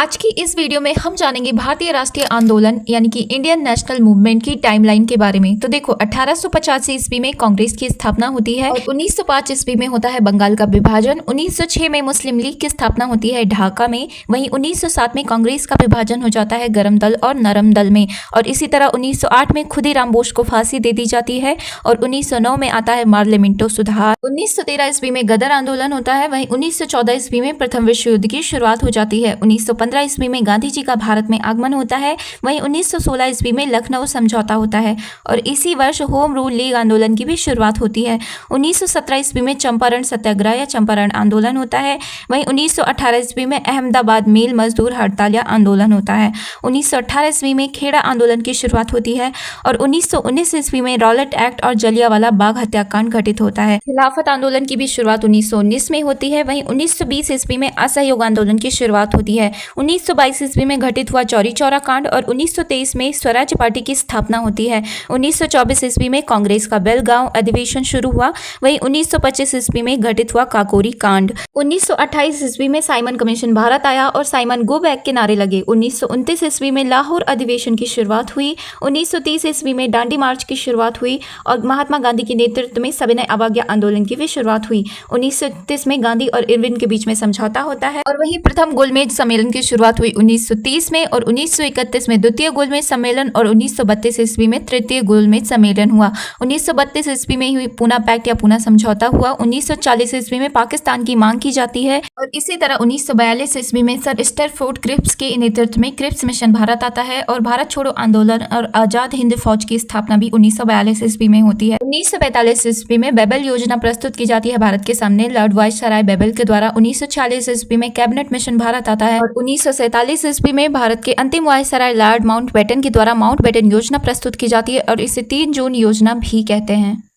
आज की इस वीडियो में हम जानेंगे भारतीय राष्ट्रीय आंदोलन यानी कि इंडियन नेशनल मूवमेंट की टाइमलाइन के बारे में। तो देखो 1885 ईस्वी में कांग्रेस की स्थापना होती है और 1905 ईस्वी में होता है बंगाल का विभाजन। 1906 में मुस्लिम लीग की स्थापना होती है ढाका में। वहीं 1907 में कांग्रेस का विभाजन हो जाता है गरम दल और नरम दल में। और इसी तरह 1908 में खुदीराम बोस को फांसी दे दी जाती है और 1909 में आता है पार्लियामेंटो सुधार। 1913 ईस्वी में गदर आंदोलन होता है। वहीं 1914 ईस्वी में प्रथम विश्व युद्ध की शुरुआत हो जाती है। 1915 ईस्वी में गांधी जी का भारत में आगमन होता है। वहीं 1916 ईस्वी में लखनऊ समझौता होता है और इसी वर्ष होम रूल लीग आंदोलन की भी शुरुआत होती है। 1917 ईस्वी में चंपारण सत्याग्रह या चंपारण आंदोलन होता है। वहीं 1918 ईस्वी में अहमदाबाद मिल मजदूर हड़ताल या आंदोलन होता है। 1918 ईस्वी में खेड़ा आंदोलन की शुरुआत होती है और 1919 ईस्वी में रॉलेट एक्ट और जलियांवाला बाग हत्याकांड घटित होता है। खिलाफत आंदोलन की भी शुरुआत 1919 में होती है। वहीं 1920 ईस्वी में असहयोग आंदोलन की शुरुआत होती है। 1922 ईस्वी में घटित हुआ चौरी चौरा कांड और 1923 में स्वराज पार्टी की स्थापना होती है। 1924 ईस्वी में कांग्रेस का बेलगांव अधिवेशन शुरू हुआ। वहीं 1925 ईस्वी में घटित हुआ काकोरी कांड। 1928 ईस्वी में साइमन कमीशन भारत आया और साइमन गो बैक के नारे लगे। 1929 ईस्वी में लाहौर अधिवेशन की शुरुआत हुई। 1930 ईस्वी में दांडी मार्च की शुरुआत हुई और महात्मा गांधी के नेतृत्व में सविनय अवज्ञा आंदोलन की भी शुरुआत हुई। 1931 में गांधी और इरविन के बीच में समझौता होता है और वहीं प्रथम गोलमेज सम्मेलन की शुरुआत हुई 1930 में और 1931 में द्वितीय गोलमेज सम्मेलन और 1932 ईस्वी में तृतीय गोलमेज सम्मेलन हुआ। 1932 ईस्वी में हुई पूना पैक्ट या पूना समझौता हुआ। 1940 ईस्वी में पाकिस्तान की मांग की जाती है और इसी तरह 1942 ईस्वी में सर स्टैरफोर्ड क्रिप्स के नेतृत्व में क्रिप्स मिशन भारत आता है और भारत छोड़ो आंदोलन और आजाद हिंद फौज की स्थापना भी 1942 ईस्वी में होती है। 1945 ईस्वी में बेबल योजना प्रस्तुत की जाती है भारत के सामने लॉर्ड वायसराय बेबल के द्वारा। 1946 ईस्वी में कैबिनेट मिशन भारत आता है और 1947 ईस्वी में भारत के अंतिम वायसराय लॉर्ड माउंटबेटन के द्वारा माउंटबेटन योजना प्रस्तुत की जाती है और इसे 3 जून योजना भी कहते हैं।